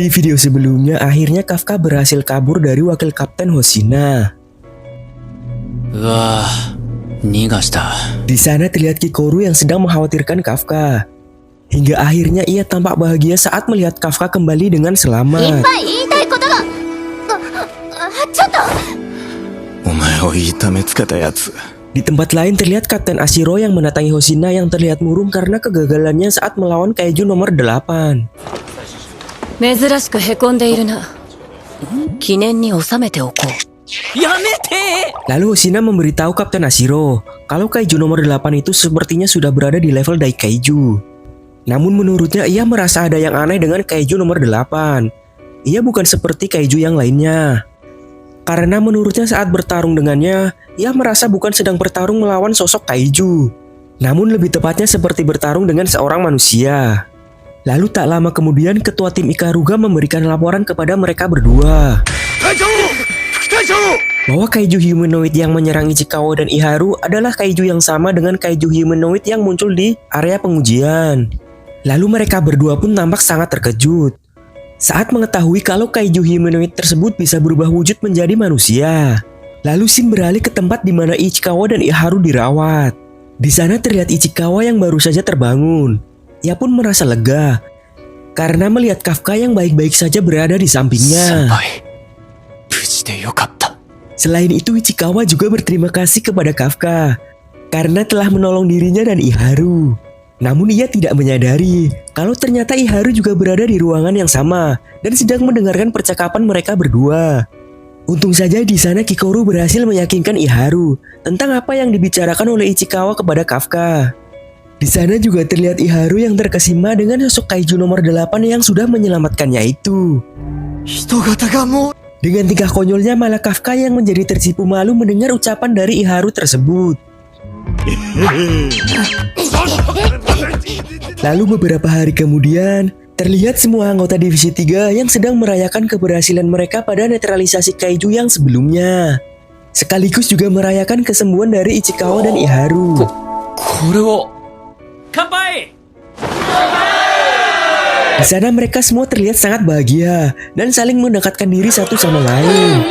Di video sebelumnya, akhirnya Kafka berhasil kabur dari wakil kapten Hoshina. Wah, nigashita. Di sana terlihat Kikoru yang sedang mengkhawatirkan Kafka. Hingga akhirnya ia tampak bahagia saat melihat Kafka kembali dengan selamat. Omae o itame tsuketa yatsu. Di tempat lain terlihat Kapten Ashiro yang mendatangi Hoshina yang terlihat murung karena kegagalannya saat melawan kaiju nomor 8. 珍しくへこんでいるな。記念に収めておこう。 Lalu Hoshina memberitahu Kapten Ashiro kalau kaiju nomor 8 itu sepertinya sudah berada di level Daikaiju. Namun menurutnya ia merasa ada yang aneh dengan kaiju nomor 8. Ia bukan seperti kaiju yang lainnya. Karena menurutnya saat bertarung dengannya, ia merasa bukan sedang bertarung melawan sosok kaiju. Namun lebih tepatnya seperti bertarung dengan seorang manusia. Lalu tak lama kemudian ketua tim Ikaruga memberikan laporan kepada mereka berdua bahwa kaiju humanoid yang menyerang Ichikawa dan Iharu adalah kaiju yang sama dengan kaiju humanoid yang muncul di area pengujian. Lalu mereka berdua pun tampak sangat terkejut saat mengetahui kalau kaiju humanoid tersebut bisa berubah wujud menjadi manusia. Lalu Shin beralih ke tempat di mana Ichikawa dan Iharu dirawat. Di sana terlihat Ichikawa yang baru saja terbangun. Ia pun merasa lega karena melihat Kafka yang baik-baik saja berada di sampingnya. Senpai, buji de yokatta. Selain itu, Ichikawa juga berterima kasih kepada Kafka karena telah menolong dirinya dan Iharu. Namun ia tidak menyadari kalau ternyata Iharu juga berada di ruangan yang sama dan sedang mendengarkan percakapan mereka berdua. Untung saja di sana Kikoru berhasil meyakinkan Iharu tentang apa yang dibicarakan oleh Ichikawa kepada Kafka. Di sana juga terlihat Iharu yang terkesima dengan sosok kaiju nomor 8 yang sudah menyelamatkannya itu. Dengan tingkah konyolnya malah Kafka yang menjadi tersipu malu mendengar ucapan dari Iharu tersebut. Lalu beberapa hari kemudian, terlihat semua anggota Divisi 3 yang sedang merayakan keberhasilan mereka pada netralisasi kaiju yang sebelumnya. Sekaligus juga merayakan kesembuhan dari Ichikawa dan Iharu. Kore wo kanpai! Di sana mereka semua terlihat sangat bahagia dan saling mendekatkan diri satu sama lain.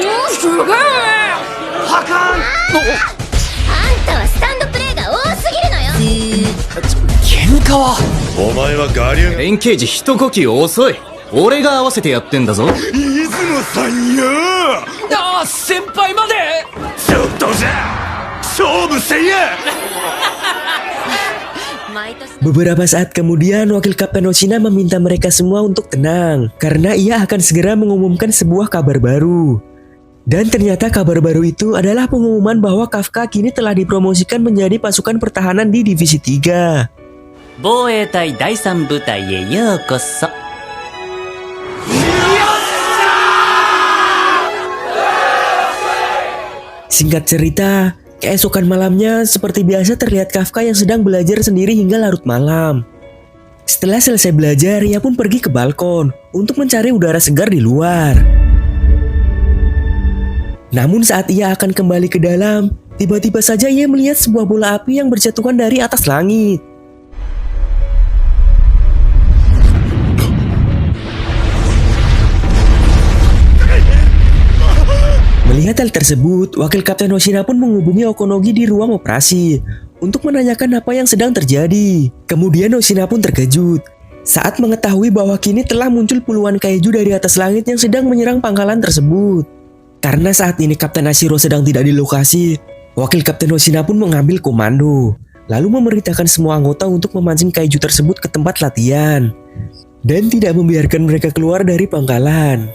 Kenka wa? Omae wa garyun. 連携時一呼吸遅い。俺が合わせてやってんだぞ。出雲さんよ。ああ、先輩まで。ちょっとじゃ勝負せんや。 Beberapa saat kemudian, wakil kapten Hoshina meminta mereka semua untuk tenang karena ia akan segera mengumumkan sebuah kabar baru. Dan ternyata kabar baru itu adalah pengumuman bahwa Kafka kini telah dipromosikan menjadi pasukan pertahanan di Divisi 3. 防衛隊第3部隊へようこそ。 Singkat cerita, keesokan malamnya seperti biasa terlihat Kafka yang sedang belajar sendiri hingga larut malam. Setelah selesai belajar, ia pun pergi ke balkon untuk mencari udara segar di luar. Namun saat ia akan kembali ke dalam, tiba-tiba saja ia melihat sebuah bola api yang berjatuhan dari atas langit. Melihat hal tersebut, wakil kapten Hoshina pun menghubungi Okonogi di ruang operasi untuk menanyakan apa yang sedang terjadi. Kemudian Hoshina pun terkejut saat mengetahui bahwa kini telah muncul puluhan kaiju dari atas langit yang sedang menyerang pangkalan tersebut. Karena saat ini Kapten Ashiro sedang tidak di lokasi, wakil kapten Hoshina pun mengambil komando, lalu memerintahkan semua anggota untuk memancing kaiju tersebut ke tempat latihan dan tidak membiarkan mereka keluar dari pangkalan.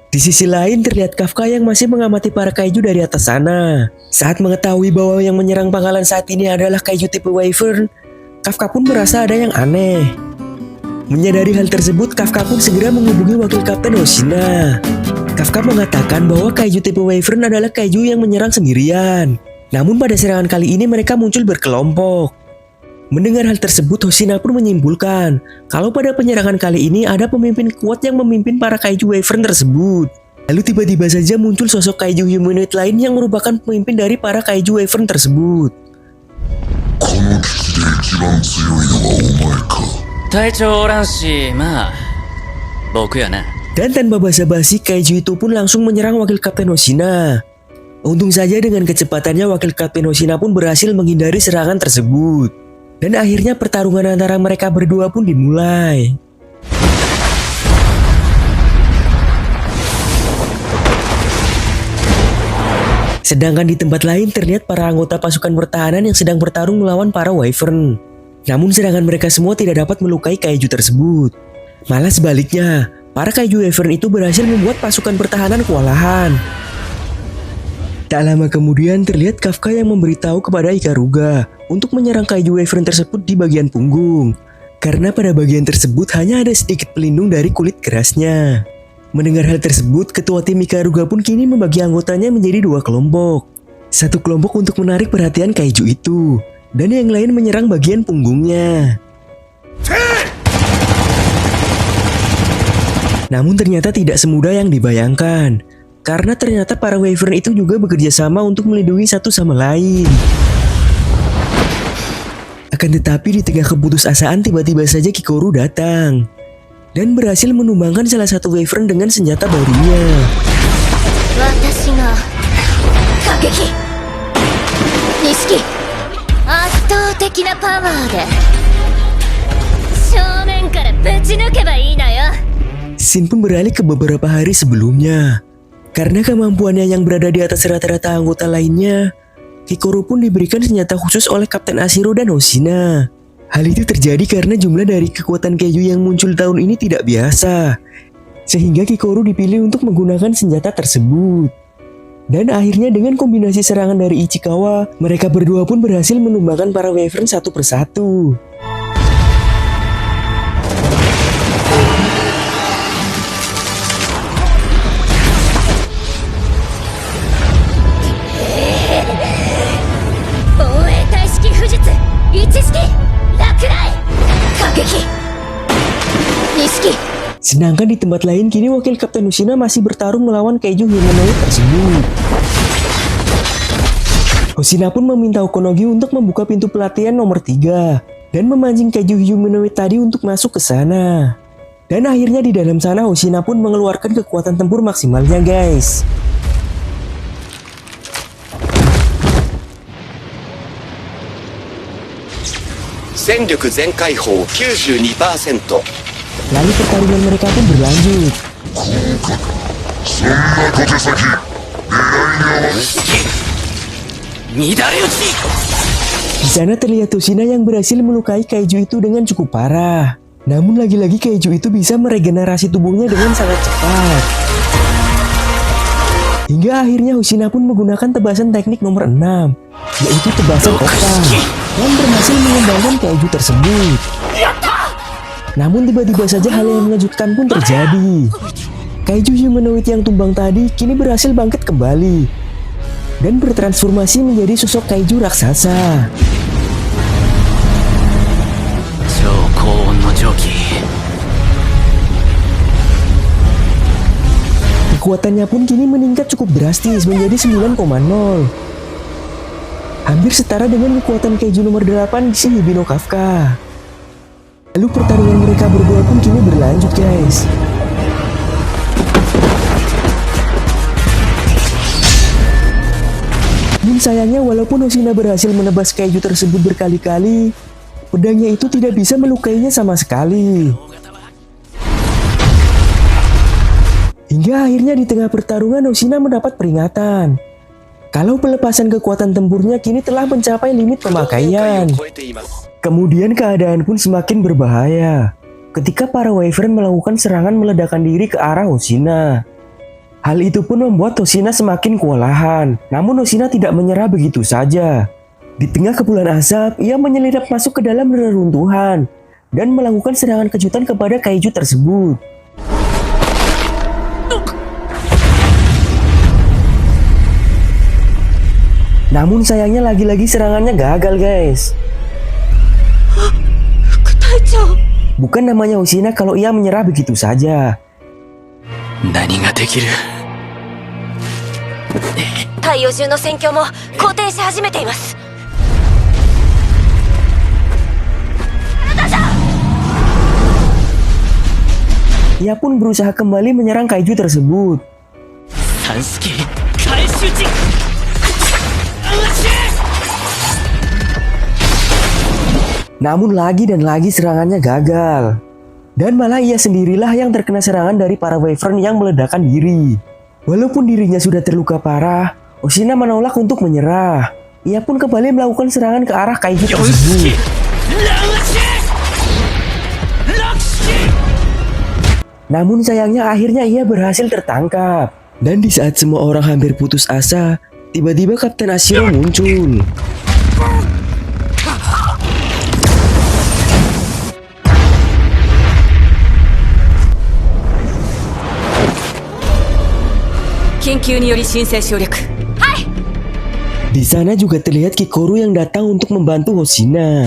Di sisi lain terlihat Kafka yang masih mengamati para kaiju dari atas sana. Saat mengetahui bahwa yang menyerang pangkalan saat ini adalah kaiju tipe Wyvern, Kafka pun merasa ada yang aneh. Menyadari hal tersebut, Kafka pun segera menghubungi wakil kapten Hoshina. Kafka mengatakan bahwa kaiju tipe Wyvern adalah kaiju yang menyerang sendirian. Namun pada serangan kali ini mereka muncul berkelompok. Mendengar hal tersebut, Hoshina pun menyimpulkan kalau pada penyerangan kali ini ada pemimpin kuat yang memimpin para kaiju Wyvern tersebut. Lalu tiba-tiba saja muncul sosok kaiju humanoid lain yang merupakan pemimpin dari para kaiju Wyvern tersebut. この基地で一番強いのはお前か。隊長おらんし、まあ僕やな。 Dan tanpa basa-basi, kaiju itu pun langsung menyerang wakil Kapten Hoshina. Untung saja dengan kecepatannya wakil Kapten Hoshina pun berhasil menghindari serangan tersebut. Dan akhirnya pertarungan antara mereka berdua pun dimulai. Sedangkan di tempat lain terlihat para anggota pasukan pertahanan yang sedang bertarung melawan para Wyvern. Namun serangan mereka semua tidak dapat melukai kaiju tersebut. Malah sebaliknya, para kaiju Wyvern itu berhasil membuat pasukan pertahanan kewalahan. Tak lama kemudian terlihat Kafka yang memberitahu kepada Ikaruga untuk menyerang kaiju Wyvern tersebut di bagian punggung. Karena pada bagian tersebut hanya ada sedikit pelindung dari kulit kerasnya. Mendengar hal tersebut, ketua tim Ikaruga pun kini membagi anggotanya menjadi 2 kelompok. Satu kelompok untuk menarik perhatian kaiju itu, dan yang lain menyerang bagian punggungnya. Namun ternyata tidak semudah yang dibayangkan, karena ternyata para Wyvern itu juga bekerja sama untuk melindungi satu sama lain. Akan tetapi di tengah keputusasaan tiba-tiba saja Kikoru datang dan berhasil menumbangkan salah satu Wyvern dengan senjata barunya. 私が過激錦圧倒的なパワーで正面からぶち抜けばいいのよ。 Scene pun beralih ke beberapa hari sebelumnya. Karena kemampuannya yang berada di atas rata-rata anggota lainnya, Kikoru pun diberikan senjata khusus oleh Kapten Ashiro dan Hoshina. Hal itu terjadi karena jumlah dari kekuatan kaiju yang muncul tahun ini tidak biasa. Sehingga Kikoru dipilih untuk menggunakan senjata tersebut. Dan akhirnya dengan kombinasi serangan dari Ichikawa, mereka berdua pun berhasil menumbangkan para Wyvern satu persatu. Sedangkan di tempat lain kini wakil Kapten Hoshina masih bertarung melawan kaiju humanoid tersebut. Hoshina pun meminta Okonogi untuk membuka pintu pelatihan nomor 3 dan memancing kaiju humanoid tadi untuk masuk ke sana. Dan akhirnya di dalam sana Hoshina pun mengeluarkan kekuatan tempur maksimalnya, guys. Senryoku Zenkai Hou 92%. Lalu pertarungan mereka pun berlanjut. そんな小手先狙いに合わせ乱れ打ち Di sana terlihat Hoshina yang berhasil melukai kaiju itu dengan cukup parah. Namun lagi-lagi kaiju itu bisa meregenerasi tubuhnya dengan sangat cepat. Hingga akhirnya Hoshina pun menggunakan tebasan teknik nomor 6, yaitu tebasan Okta, dan berhasil mengembangkan kaiju tersebut. Namun tiba-tiba saja hal yang mengejutkan pun terjadi. Kaiju humanoid yang tumbang tadi kini berhasil bangkit kembali dan bertransformasi menjadi sosok kaiju raksasa. Kekuatannya pun kini meningkat cukup drastis menjadi 9,0. Hampir setara dengan kekuatan kaiju nomor 8 si Hibino Kafka. Lalu pertarungan mereka berdua pun kini berlanjut, guys. Namun sayangnya walaupun Hoshina berhasil menebas kaiju tersebut berkali-kali, pedangnya itu tidak bisa melukainya sama sekali. Hingga akhirnya di tengah pertarungan Hoshina mendapat peringatan kalau pelepasan kekuatan tempurnya kini telah mencapai limit pemakaian. Kemudian keadaan pun semakin berbahaya ketika para Wyvern melakukan serangan meledakan diri ke arah Hoshina. Hal itu pun membuat Hoshina semakin kewalahan. Namun Hoshina tidak menyerah begitu saja. Di tengah kepulan asap, ia menyelidap masuk ke dalam reruntuhan dan melakukan serangan kejutan kepada kaiju tersebut. Namun sayangnya lagi-lagi serangannya gagal, guys. Bukan namanya Hoshina kalau ia menyerah begitu saja. 何ができる太陽中の戦況も好転し始めています。Ia pun berusaha kembali menyerang kaiju tersebut. 三式回収時 Namun lagi dan lagi serangannya gagal. Dan malah ia sendirilah yang terkena serangan dari para Wyvern yang meledakkan diri. Walaupun dirinya sudah terluka parah, Oshina menolak untuk menyerah. Ia pun kembali melakukan serangan ke arah kaiju tersebut. Namun sayangnya akhirnya ia berhasil tertangkap. Dan di saat semua orang hampir putus asa, tiba-tiba Kapten Ashiro muncul. Di sana juga terlihat Kikoru yang datang untuk membantu Hoshina.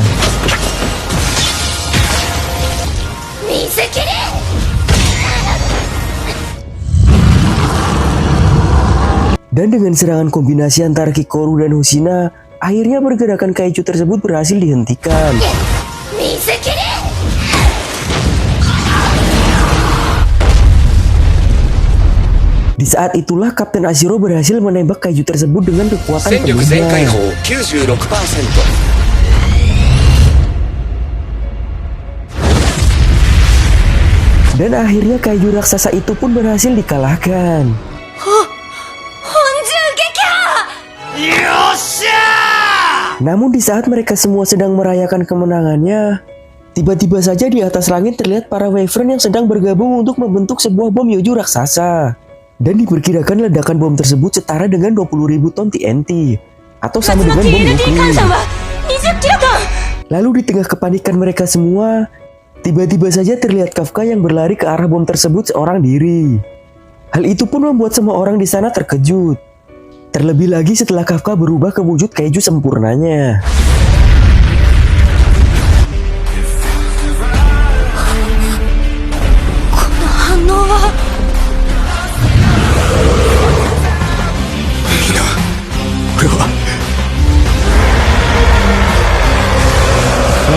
Dan dengan serangan kombinasi antara Kikoru dan Hoshina, akhirnya pergerakan kaiju tersebut berhasil dihentikan. Di saat itulah Kapten Ashiro berhasil menembak kaiju tersebut dengan kekuatan 戦力全開 penuhnya. 砲 96%。 Dan akhirnya kaiju raksasa itu pun berhasil dikalahkan. Namun di saat mereka semua sedang merayakan kemenangannya, tiba-tiba saja di atas langit terlihat para Wyvern yang sedang bergabung untuk membentuk sebuah bom Yoju raksasa. Dan diperkirakan ledakan bom tersebut setara dengan 20.000 ton TNT atau sama dengan bom nuklir. Lalu di tengah kepanikan mereka semua, tiba-tiba saja terlihat Kafka yang berlari ke arah bom tersebut seorang diri. Hal itu pun membuat semua orang di sana terkejut. Terlebih lagi setelah Kafka berubah ke wujud kaiju sempurnanya.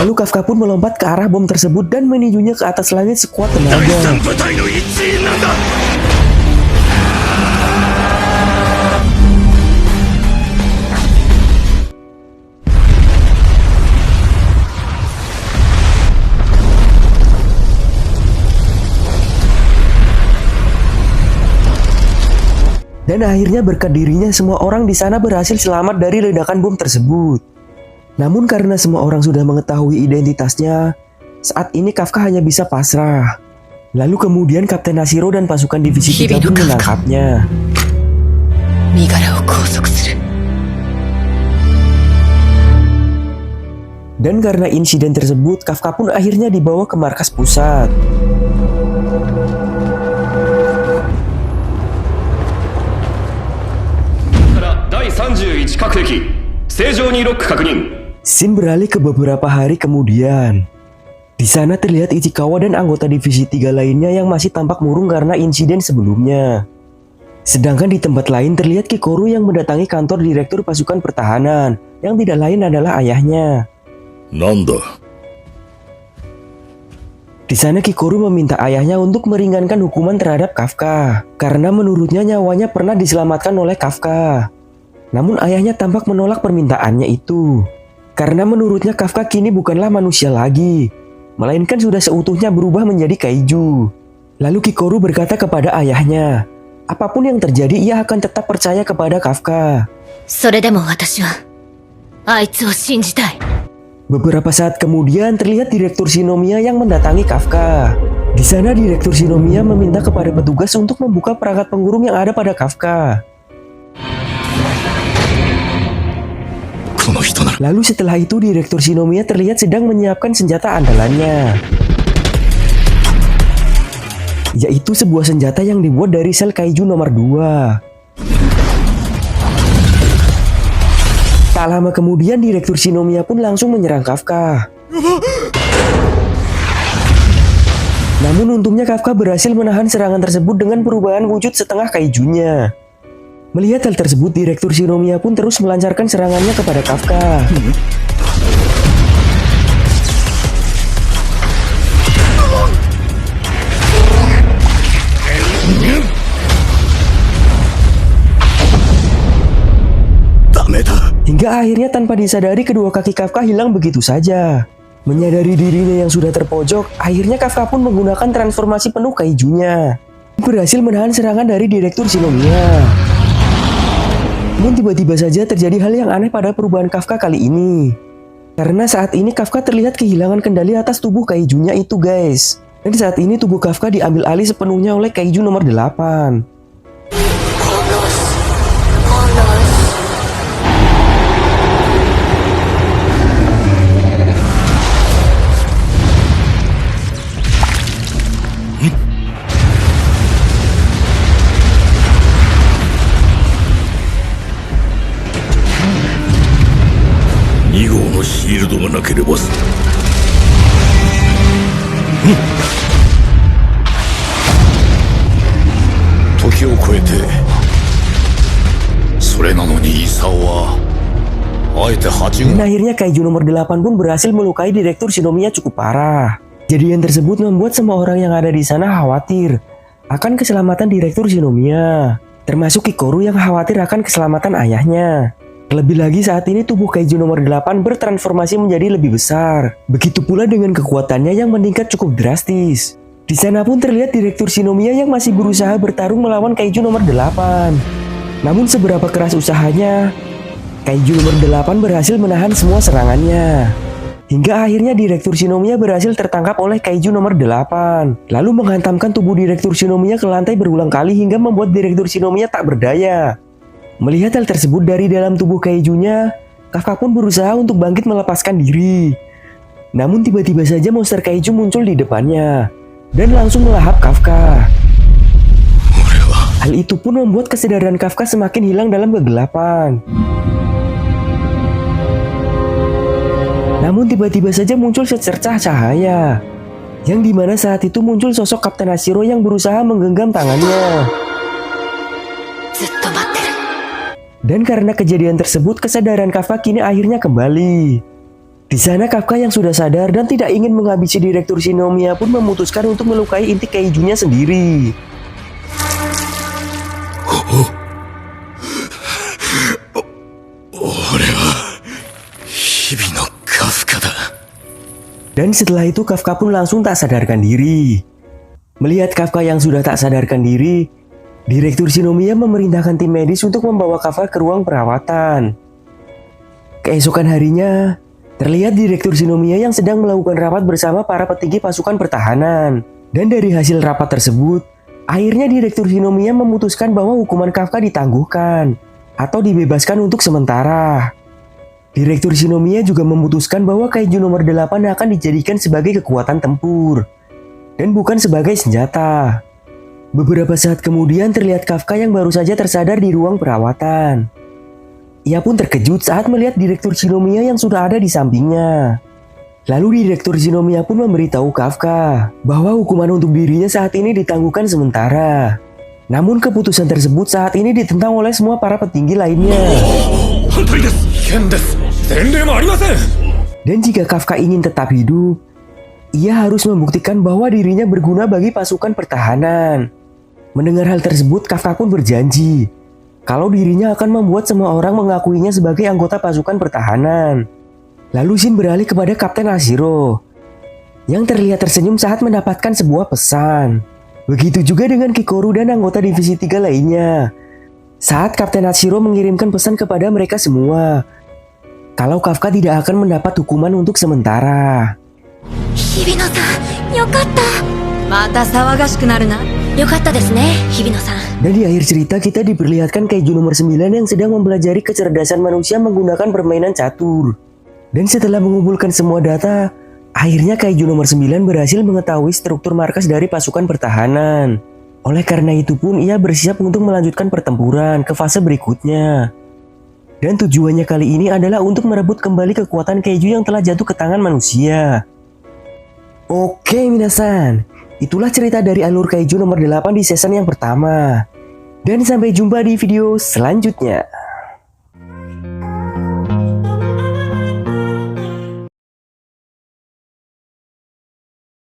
Lalu Kafka pun melompat ke arah bom tersebut dan menijunya ke atas langit sekuat 第 tenaga. 三部隊の一員なんだ。 Dan akhirnya berkat dirinya semua orang di sana berhasil selamat dari ledakan bom tersebut. Namun karena semua orang sudah mengetahui identitasnya, saat ini Kafka hanya bisa pasrah. Lalu kemudian Kapten Ashiro dan pasukan divisi 3 pun menangkapnya. Dan karena insiden tersebut, Kafka pun akhirnya dibawa ke markas pusat. Scene beralih ke beberapa hari kemudian. Di sana terlihat Ichikawa dan anggota divisi 3 lainnya yang masih tampak murung karena insiden sebelumnya. Sedangkan di tempat lain terlihat Kikoru yang mendatangi kantor direktur pasukan pertahanan, yang tidak lain adalah ayahnya. なんだ Di sana Kikoru meminta ayahnya untuk meringankan hukuman terhadap Kafka, karena menurutnya nyawanya pernah diselamatkan oleh Kafka. Namun ayahnya tampak menolak permintaannya itu, karena menurutnya Kafka kini bukanlah manusia lagi, melainkan sudah seutuhnya berubah menjadi kaiju. Lalu Kikoru berkata kepada ayahnya, apapun yang terjadi ia akan tetap percaya kepada Kafka. それでも私はあいつを信じたい。 Beberapa saat kemudian terlihat Direktur Shinomiya yang mendatangi Kafka. Di sana Direktur Shinomiya meminta kepada petugas untuk membuka perangkat pengurung yang ada pada Kafka. この人なら Lalu setelah itu Direktur Shinomiya terlihat sedang menyiapkan senjata andalannya, yaitu sebuah senjata yang dibuat dari sel kaiju nomor 2. Tak lama kemudian Direktur Shinomiya pun langsung menyerang Kafka. Namun untungnya Kafka berhasil menahan serangan tersebut dengan perubahan wujud setengah kaijunya. Melihat hal tersebut, Direktur Shinomiya pun terus melancarkan serangannya kepada Kafka. Hingga akhirnya tanpa disadari kedua kaki Kafka hilang begitu saja. Menyadari dirinya yang sudah terpojok, akhirnya Kafka pun menggunakan transformasi penuh kaijunya. Berhasil menahan serangan dari Direktur Shinomiya. Namun tiba-tiba saja terjadi hal yang aneh pada perubahan Kafka kali ini. Karena saat ini Kafka terlihat kehilangan kendali atas tubuh kaijunya itu guys. Dan saat ini tubuh Kafka diambil alih sepenuhnya oleh kaiju nomor 8. Dan akhirnya kaiju nomor 8 pun berhasil melukai Direktur Shinomiya cukup parah. Kejadian tersebut membuat semua orang yang ada di sana khawatir akan keselamatan Direktur Shinomiya, termasuk Kikoru yang khawatir akan keselamatan ayahnya. Terlebih lagi saat ini tubuh kaiju nomor 8 bertransformasi menjadi lebih besar. Begitu pula dengan kekuatannya yang meningkat cukup drastis. Di sana pun terlihat Direktur Shinomiya yang masih berusaha bertarung melawan kaiju nomor 8. Namun seberapa keras usahanya, kaiju nomor 8 berhasil menahan semua serangannya. Hingga akhirnya Direktur Shinomiya berhasil tertangkap oleh kaiju nomor 8. Lalu menghantamkan tubuh Direktur Shinomiya ke lantai berulang kali hingga membuat Direktur Shinomiya tak berdaya. Melihat hal tersebut dari dalam tubuh kaijunya, Kafka pun berusaha untuk bangkit melepaskan diri. Namun tiba-tiba saja monster kaiju muncul di depannya dan langsung melahap Kafka. Hal itu pun membuat kesadaran Kafka semakin hilang dalam kegelapan. Namun tiba-tiba saja muncul secercah cahaya, yang dimana saat itu muncul sosok Kapten Ashiro yang berusaha menggenggam tangannya. Dan karena kejadian tersebut, kesadaran Kafka kini akhirnya kembali. Di sana Kafka yang sudah sadar dan tidak ingin menghabisi Direktur Shinomiya pun memutuskan untuk melukai inti kaijunya sendiri. Dan setelah itu Kafka pun langsung tak sadarkan diri. Melihat Kafka yang sudah tak sadarkan diri, Direktur Shinomiya memerintahkan tim medis untuk membawa Kafka ke ruang perawatan. Keesokan harinya, terlihat Direktur Shinomiya yang sedang melakukan rapat bersama para petinggi pasukan pertahanan. Dan dari hasil rapat tersebut, akhirnya Direktur Shinomiya memutuskan bahwa hukuman Kafka ditangguhkan atau dibebaskan untuk sementara. Direktur Shinomiya juga memutuskan bahwa kaiju nomor 8 akan dijadikan sebagai kekuatan tempur dan bukan sebagai senjata. Beberapa saat kemudian terlihat Kafka yang baru saja tersadar di ruang perawatan. Ia pun terkejut saat melihat Direktur Shinomiya yang sudah ada di sampingnya. Lalu Direktur Shinomiya pun memberitahu Kafka bahwa hukuman untuk dirinya saat ini ditangguhkan sementara. Namun keputusan tersebut saat ini ditentang oleh semua para petinggi lainnya. Dan jika Kafka ingin tetap hidup, ia harus membuktikan bahwa dirinya berguna bagi pasukan pertahanan. Mendengar hal tersebut, Kafka pun berjanji kalau dirinya akan membuat semua orang mengakuinya sebagai anggota pasukan pertahanan. Lalu Shin beralih kepada Kapten Ashiro, yang terlihat tersenyum saat mendapatkan sebuah pesan. Begitu juga dengan Kikoru dan anggota divisi 3 lainnya. Saat Kapten Ashiro mengirimkan pesan kepada mereka semua, kalau Kafka tidak akan mendapat hukuman untuk sementara. Hibino-san, yokatta. Mata sawagashikku naru na. Yokatta desu ne, Hibino-san. Dan di akhir cerita kita diperlihatkan kaiju nomor 9 yang sedang mempelajari kecerdasan manusia menggunakan permainan catur. Dan setelah mengumpulkan semua data, akhirnya kaiju nomor 9 berhasil mengetahui struktur markas dari pasukan pertahanan. Oleh karena itu pun ia bersiap untuk melanjutkan pertempuran ke fase berikutnya. Dan tujuannya kali ini adalah untuk merebut kembali kekuatan kaiju yang telah jatuh ke tangan manusia. Oke minasan, itulah cerita dari alur kaiju nomor 8 di season yang pertama. Dan sampai jumpa di video selanjutnya.